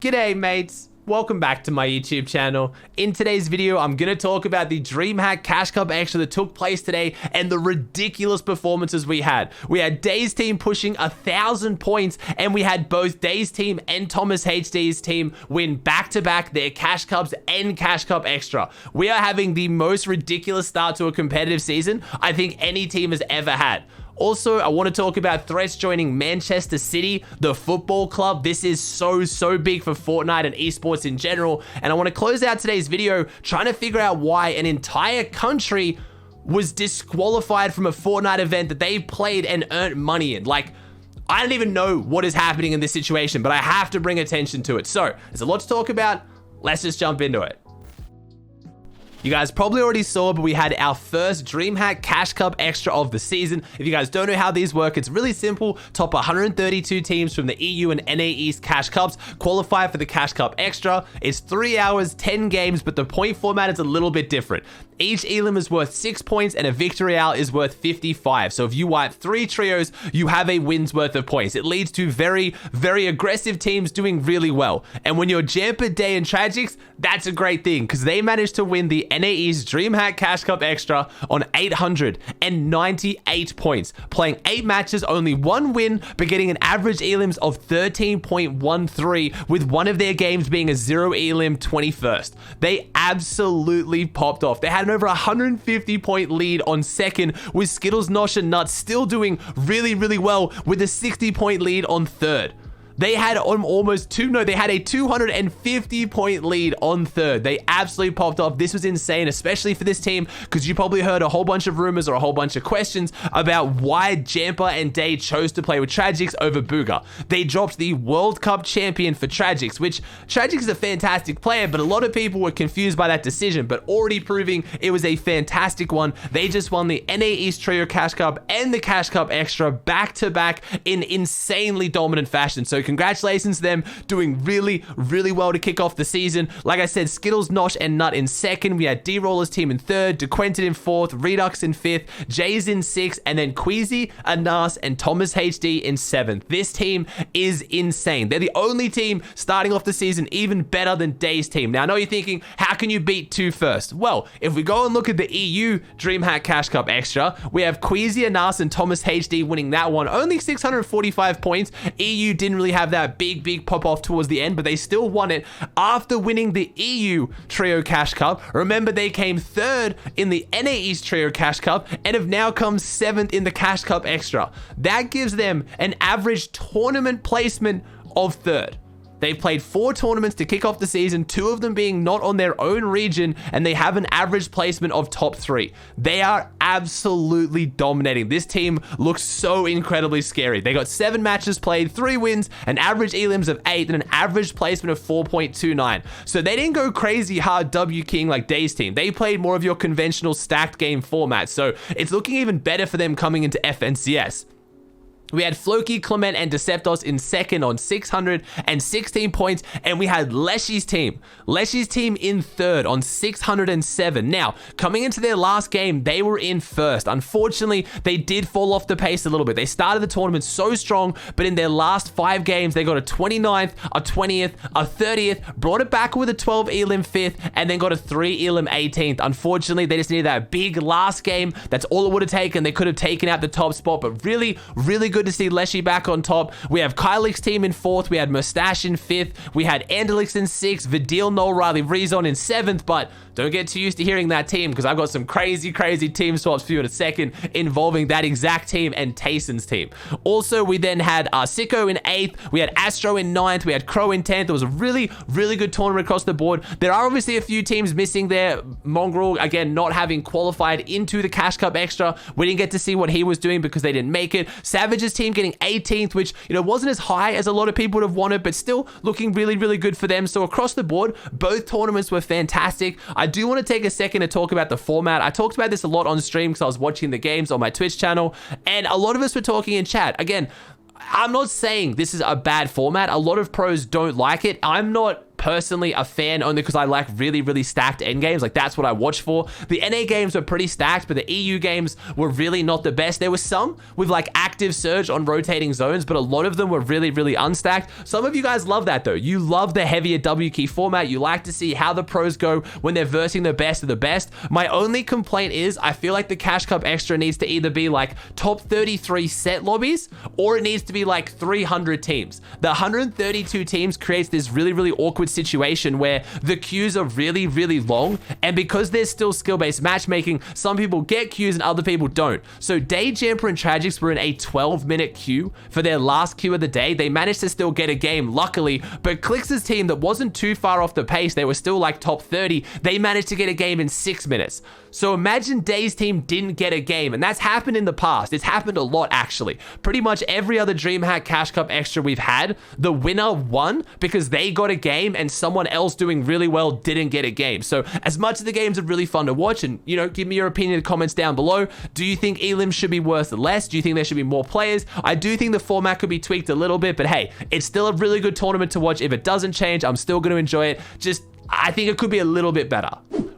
G'day mates, welcome back to my YouTube channel. In today's video, I'm going to talk about the Dreamhack Cash Cup Extra that took place today and the ridiculous performances we had. We had Day's team pushing 1,000 points and we had both Day's team and Thomas HD's team win back-to-back their Cash Cups and Cash Cup Extra. We are having the most ridiculous start to a competitive season I think any team has ever had. Also, I want to talk about threats joining Manchester City, the football club. This is so big for Fortnite and esports in general. And I want to close out today's video trying to figure out why an entire country was disqualified from a Fortnite event that they played and earned money in. Like, I don't even know what is happening in this situation, but I have to bring attention to it. So, there's a lot to talk about. Let's just jump into it. You guys probably already saw, but we had our first Dreamhack Cash Cup Extra of the season. If you guys don't know how these work, it's really simple. Top 132 teams from the EU and NA East Cash Cups qualify for the Cash Cup Extra. It's 3 hours, 10 games, but the point format is a little bit different. Each elim is worth 6 points and a victory hour is worth 55. So if you wipe 3 trios, you have a win's worth of points. It leads to very aggressive teams doing really well. And when you're Jamper, Day, and Tragics, that's a great thing because they managed to win the NA East Dreamhack Cash Cup Extra on 898 points, playing 8 matches, only 1 win, but getting an average elims of 13.13, with one of their games being a 0 elim 21st. They absolutely popped off. They had an over 150 point lead on second, with Skittles, Nosh, and Nuts still doing really well with a 60 point lead on third. They had they had a 250 point lead on third. They absolutely popped off. This was insane, especially for this team, because you probably heard a whole bunch of rumors or a whole bunch of questions about why Jamper and Day chose to play with Tragics over Booga. They dropped the World Cup champion for Tragics, which Tragics is a fantastic player, but a lot of people were confused by that decision, but already proving it was a fantastic one. They just won the NA East Trio Cash Cup and the Cash Cup Extra back-to-back in insanely dominant fashion. So congratulations to them, doing really well to kick off the season. Like I said, Skittles, Nosh, and Nut in second. We had D-Roller's team in third, DeQuentin in fourth, Redux in fifth, Jay's in sixth, and then Queasy, Anas, and Thomas HD in seventh. This team is insane. They're the only team starting off the season even better than Day's team. Now, I know you're thinking, how can you beat 2 first? Well, if we go and look at the EU Dreamhack Cash Cup Extra, we have Queasy, Anas, and Thomas HD winning that one. Only 645 points. EU didn't really have that big pop off towards the end, but they still won it after winning the EU Trio Cash Cup. Remember, they came third in the NA East Trio Cash Cup and have now come 7th in the Cash Cup Extra. That gives them an average tournament placement of third. They've played 4 tournaments to kick off the season, 2 of them being not on their own region, and they have an average placement of top 3. They are absolutely dominating. This team looks so incredibly scary. They got 7 matches played, 3 wins, an average elims of 8, and an average placement of 4.29. So they didn't go crazy hard W King like Day's team. They played more of your conventional stacked game format, so it's looking even better for them coming into FNCS. We had Floki, Clement, and Deceptos in second on 616 points, and we had Leshy's team in third on 607. Now, coming into their last game, they were in first. Unfortunately, they did fall off the pace a little bit. They started the tournament so strong, but in their last 5 games, they got a 29th, a 20th, a 30th, brought it back with a 12 elim 5th, and then got a 3 elim 18th. Unfortunately, they just needed that big last game. That's all it would have taken. They could have taken out the top spot, but really good to see Leshy back on top. We have Kylik's team in 4th. We had Mustache in 5th. We had Andalix in 6th. Vidil, Noel, Riley, Rezon in 7th, but don't get too used to hearing that team because I've got some crazy team swaps for you in a second involving that exact team and Tayson's team. Also, we then had Sicko in 8th. We had Astro in 9th. We had Crow in 10th. It was a really good tournament across the board. There are obviously a few teams missing there. Mongrel, again, not having qualified into the Cash Cup Extra. We didn't get to see what he was doing because they didn't make it. Savage's team getting 18th, which, wasn't as high as a lot of people would have wanted, but still looking really good for them. So across the board, both tournaments were fantastic. I do want to take a second to talk about the format. I talked about this a lot on stream because I was watching the games on my Twitch channel, and a lot of us were talking in chat. Again, I'm not saying this is a bad format. A lot of pros don't like it. I'm not personally a fan only because I like really, really stacked end games. Like, that's what I watch for. The NA games were pretty stacked, but the EU games were really not the best. There were some with like active surge on rotating zones, but a lot of them were really, really unstacked. Some of you guys love that though. You love the heavier W key format. You like to see how the pros go when they're versing the best of the best. My only complaint is I feel like the Cash Cup Extra needs to either be like top 33 set lobbies, or it needs to be like 300 teams. The 132 teams creates this really, really awkward situation where the queues are really, really long, and because there's still skill-based matchmaking, some people get queues and other people don't. So Day Jumper and Tragics were in a 12-minute queue for their last queue of the day. They managed to still get a game, luckily, but Clix's team that wasn't too far off the pace, they were still like top 30, they managed to get a game in 6 minutes. So imagine Day's team didn't get a game, and that's happened in the past. It's happened a lot, actually. Pretty much every other Dreamhack Cash Cup Extra we've had, the winner won because they got a game and someone else doing really well didn't get a game. So as much as the games are really fun to watch, and, you know, give me your opinion in the comments down below. Do you think elims should be worth less? Do you think there should be more players? I do think the format could be tweaked a little bit, but hey, it's still a really good tournament to watch. If it doesn't change, I'm still going to enjoy it. Just, I think it could be a little bit better.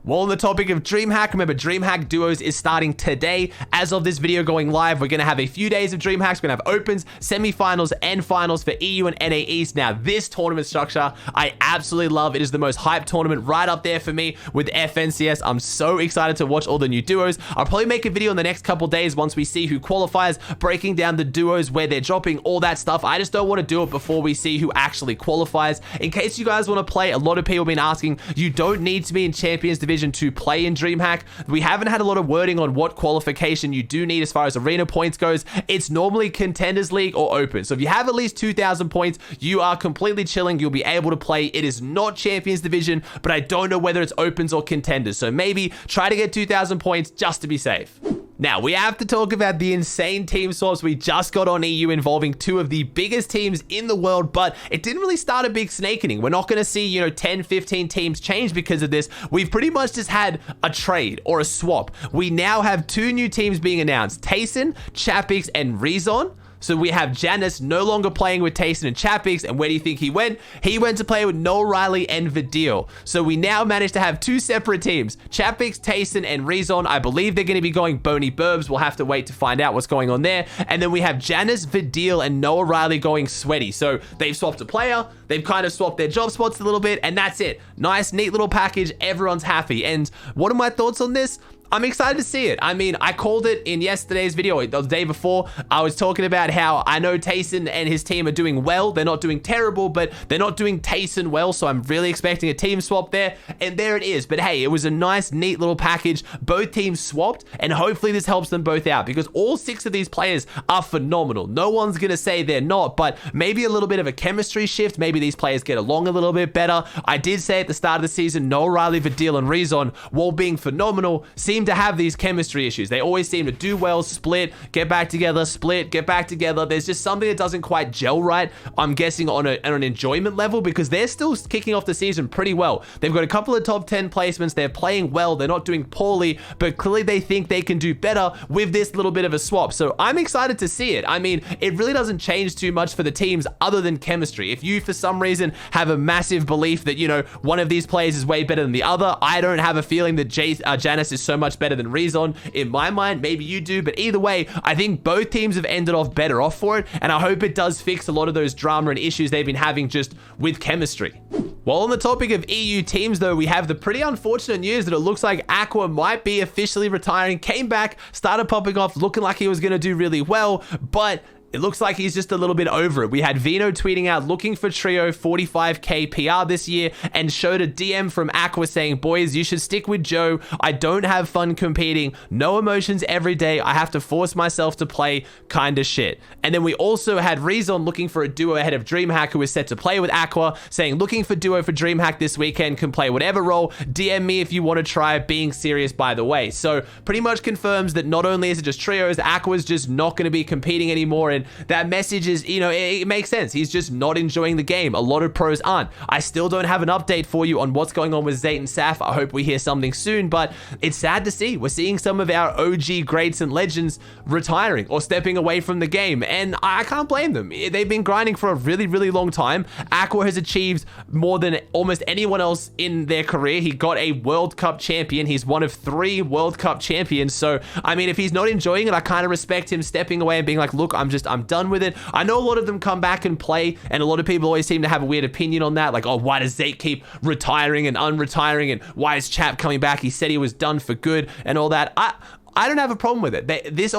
Well, on the topic of Dreamhack, remember Dreamhack Duos is starting today. As of this video going live, we're going to have a few days of Dreamhacks. We're going to have opens, semifinals, and finals for EU and NA East. Now, this tournament structure, I absolutely love. It is the most hyped tournament, right up there for me with FNCS. I'm so excited to watch all the new duos. I'll probably make a video in the next couple days once we see who qualifies, breaking down the duos, where they're dropping, all that stuff. I just don't want to do it before we see who actually qualifies. In case you guys want to play, a lot of people have been asking, you don't need to be in Champions Division to play in Dreamhack. We haven't had a lot of wording on what qualification you do need as far as arena points goes. It's normally Contenders League or Open. So if you have at least 2,000 points, you are completely chilling. You'll be able to play. It is not Champions Division, but I don't know whether it's Opens or Contenders. So maybe try to get 2,000 points just to be safe. Now, we have to talk about the insane team swaps we just got on EU involving two of the biggest teams in the world, but it didn't really start a big snake inning. We're not going to see, you know, 10, 15 teams change because of this. We've pretty much just had a trade or a swap. We now have two new teams being announced, Tayson, Chapix, and Rezon. So we have Janice no longer playing with Tayson and Chapix, and where do you think he went? He went to play with Noah Riley and Vidil. So we now managed to have two separate teams, Chapix, Tayson, and Rezon. I believe they're going to be going Boney Burbs. We'll have to wait to find out what's going on there. And then we have Janice, Vidil, and Noah Riley going Sweaty. So they've swapped a player, they've kind of swapped their job spots a little bit, and that's it. Nice, neat little package. Everyone's happy. And what are my thoughts on this? I'm excited to see it. I mean, I called it in yesterday's video, the day before. I was talking about how I know Tayson and his team are doing well. They're not doing terrible, but they're not doing Tayson well, so I'm really expecting a team swap there, and there it is. But hey, it was a nice, neat little package. Both teams swapped, and hopefully this helps them both out, because all 6 of these players are phenomenal. No one's going to say they're not, but maybe a little bit of a chemistry shift. Maybe these players get along a little bit better. I did say at the start of the season, Noah Riley, Vidil, and Rezon, while being phenomenal, seem to have these chemistry issues. They always seem to do well, split, get back together, split, get back together. There's just something that doesn't quite gel right, I'm guessing, on an enjoyment level, because they're still kicking off the season pretty well. They've got a couple of top 10 placements. They're playing well. They're not doing poorly, but clearly they think they can do better with this little bit of a swap. So I'm excited to see it. I mean, it really doesn't change too much for the teams other than chemistry. If you, for some reason, have a massive belief that, you know, one of these players is way better than the other, I don't have a feeling that Janice is so much better than Rezon. In my mind, maybe you do, but either way, I think both teams have ended off better off for it, and I hope it does fix a lot of those drama and issues they've been having just with chemistry. Well, on the topic of EU teams, though, we have the pretty unfortunate news that it looks like Aqua might be officially retiring. Came back, started popping off, looking like he was going to do really well, but it looks like he's just a little bit over it. We had Vino tweeting out looking for trio 45k PR this year, and showed a DM from Aqua saying, boys, you should stick with Joe. I don't have fun competing. No emotions every day. I have to force myself to play kinda shit. And then we also had Rezon looking for a duo ahead of Dreamhack, who is set to play with Aqua, saying looking for duo for Dreamhack this weekend, can play whatever role. DM me if you want to try, being serious by the way. So pretty much confirms that not only is it just trios, Aqua's just not going to be competing anymore. And that message is, you know, it makes sense. He's just not enjoying the game. A lot of pros aren't. I still don't have an update for you on what's going on with Zayt and Saf. I hope we hear something soon, but it's sad to see. We're seeing some of our OG greats and legends retiring or stepping away from the game, and I can't blame them. They've been grinding for a really, really long time. Aqua has achieved more than almost anyone else in their career. He got a World Cup champion. He's one of 3 World Cup champions. So, I mean, if he's not enjoying it, I kind of respect him stepping away and being like, look, I'm done with it. I know a lot of them come back and play, and a lot of people always seem to have a weird opinion on that. Like, oh, why does Zayt keep retiring and unretiring, and why is Chap coming back? He said he was done for good and all that. I don't have a problem with it. This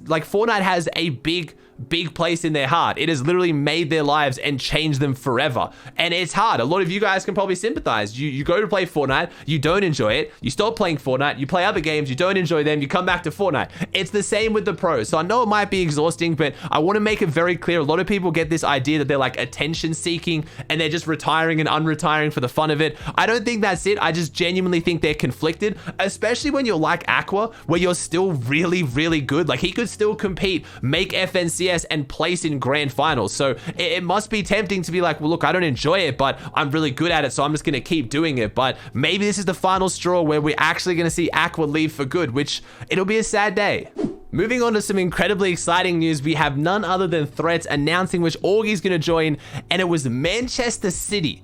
like Fortnite has a big place in their heart. It has literally made their lives and changed them forever. And it's hard. A lot of you guys can probably sympathize. You go to play Fortnite, you don't enjoy it, you stop playing Fortnite, you play other games, you don't enjoy them, you come back to Fortnite. It's the same with the pros. So I know it might be exhausting, but I want to make it very clear. A lot of people get this idea that they're like attention seeking and they're just retiring and unretiring for the fun of it. I don't think that's it. I just genuinely think they're conflicted, especially when you're like Aqua, where you're still really, really good. Like, he could still compete, make FNCS, and place in grand finals. So it must be tempting to be like, well, look, I don't enjoy it, but I'm really good at it, so I'm just going to keep doing it. But maybe this is the final straw where we're actually going to see Aqua leave for good, which it'll be a sad day. Moving on to some incredibly exciting news, we have none other than Threats announcing which org he's going to join, and it was Manchester City.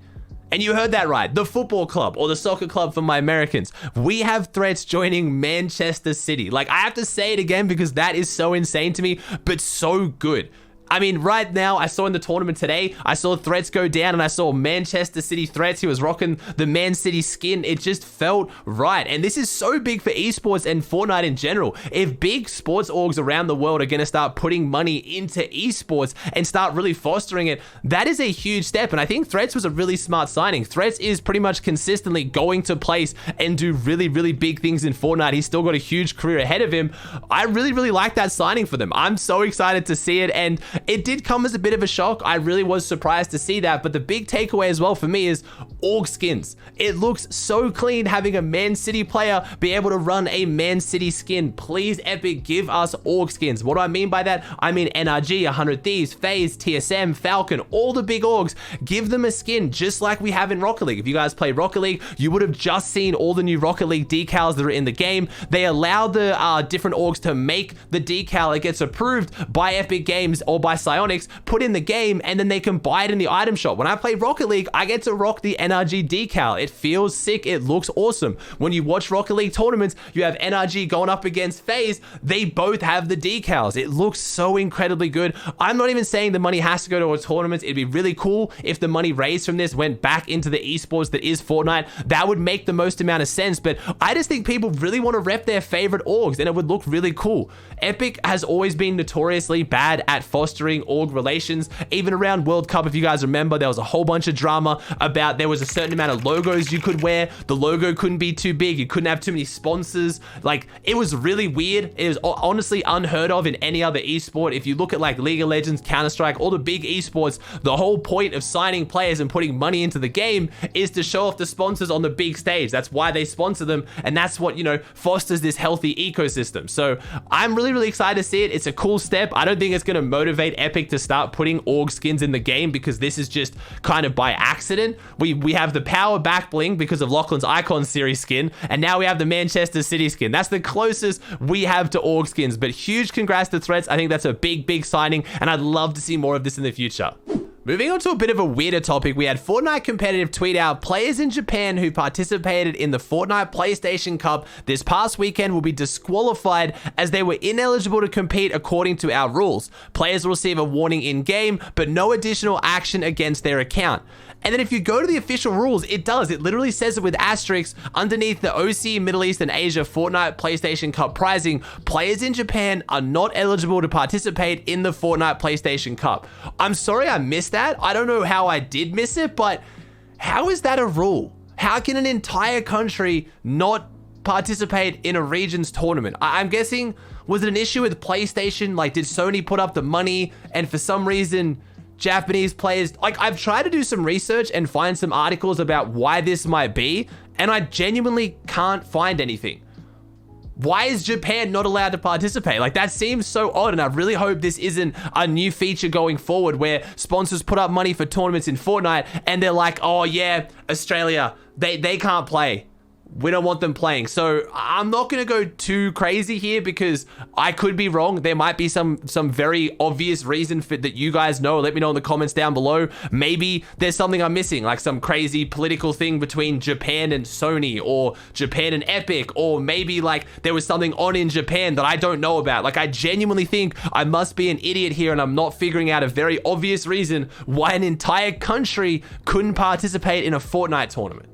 And you heard that right, the football club, or the soccer club for my Americans. We have Threats joining Manchester City. Like, I have to say it again because that is so insane to me, but so good. I mean, right now, I saw in the tournament today, I saw Threats go down and I saw Manchester City Threats. He was rocking the Man City skin. It just felt right. And this is so big for esports and Fortnite in general. If big sports orgs around the world are going to start putting money into esports and start really fostering it, that is a huge step. And I think Threats was a really smart signing. Threats is pretty much consistently going to place and do really, really big things in Fortnite. He's still got a huge career ahead of him. I really, really like that signing for them. I'm so excited to see it. And it did come as a bit of a shock. I really was surprised to see that, but the big takeaway as well for me is org skins. It looks so clean having a Man City player be able to run a Man City skin. Please, Epic, give us org skins. What do I mean by that? I mean NRG, 100 Thieves, FaZe, TSM, Falcon, all the big orgs. Give them a skin just like we have in Rocket League. If you guys play Rocket League, you would have just seen all the new Rocket League decals that are in the game. They allow the different orgs to make the decal. It gets approved by Epic Games or by Psyonix, put in the game, and then they can buy it in the item shop. When I play Rocket League, I get to rock the NRG decal. It feels sick. It looks awesome. When you watch Rocket League tournaments, you have NRG going up against FaZe. They both have the decals. It looks so incredibly good. I'm not even saying the money has to go to a tournament. It'd be really cool if the money raised from this went back into the esports that is Fortnite. That would make the most amount of sense, but I just think people really want to rep their favorite orgs, and it would look really cool. Epic has always been notoriously bad at fostering org relations. Even around World Cup, if you guys remember, there was a whole bunch of drama about there was a certain amount of logos you could wear. The logo couldn't be too big. You couldn't have too many sponsors. Like, it was really weird. It was honestly unheard of in any other esport. If you look at like League of Legends, Counter-Strike, all the big esports, the whole point of signing players and putting money into the game is to show off the sponsors on the big stage. That's why they sponsor them, and that's what, you know, fosters this healthy ecosystem. So I'm really, really excited to see it. It's a cool step. I don't think it's going to motivate Epic to start putting org skins in the game because this is just kind of by accident. We have the power back bling because of Lachlan's Icon series skin, and now we have the Manchester City skin. That's the closest we have to org skins, but huge congrats to Threats. I think that's a big, big signing, and I'd love to see more of this in the future. Moving on to a bit of a weirder topic, we had Fortnite Competitive tweet out, players in Japan who participated in the Fortnite PlayStation Cup this past weekend will be disqualified as they were ineligible to compete according to our rules. Players will receive a warning in-game, but no additional action against their account. And then if you go to the official rules, it does. It literally says it with asterisks underneath the OC, Middle East, and Asia Fortnite PlayStation Cup prizing. Players in Japan are not eligible to participate in the Fortnite PlayStation Cup. I'm sorry I missed that. I don't know how I did miss it, but how is that a rule? How can an entire country not participate in a region's tournament? I'm guessing, was it an issue with PlayStation? Like, did Sony put up the money and for some reason Japanese players, like, I've tried to do some research and find some articles about why this might be, and I genuinely can't find anything. why is Japan not allowed to participate? Like, that seems so odd, and I really hope this isn't a new feature going forward where sponsors put up money for tournaments in Fortnite and they're like, oh yeah, Australia, they can't play. We don't want them playing. So I'm not going to go too crazy here because I could be wrong. There might be some very obvious reason for that you guys know. Let me know in the comments down below. Maybe there's something I'm missing, like some crazy political thing between Japan and Sony or Japan and Epic, or maybe like there was something on in Japan that I don't know about. Like, I genuinely think I must be an idiot here and I'm not figuring out a very obvious reason why an entire country couldn't participate in a Fortnite tournament.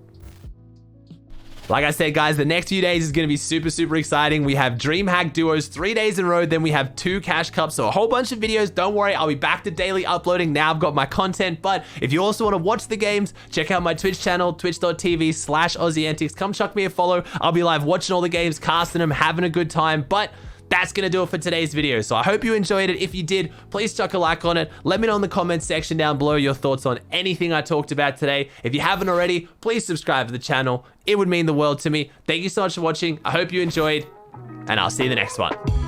Like I said, guys, the next few days is going to be super, super exciting. We have Dreamhack Duos 3 days in a row. Then we have 2 Cash Cups. So a whole bunch of videos. Don't worry, I'll be back to daily uploading. Now I've got my content. But if you also want to watch the games, check out my Twitch channel, twitch.tv/Aussie Antics. Come chuck me a follow. I'll be live watching all the games, casting them, having a good time. But that's going to do it for today's video. So I hope you enjoyed it. If you did, please chuck a like on it. Let me know in the comments section down below your thoughts on anything I talked about today. If you haven't already, please subscribe to the channel. It would mean the world to me. Thank you so much for watching. I hope you enjoyed, and I'll see you in the next one.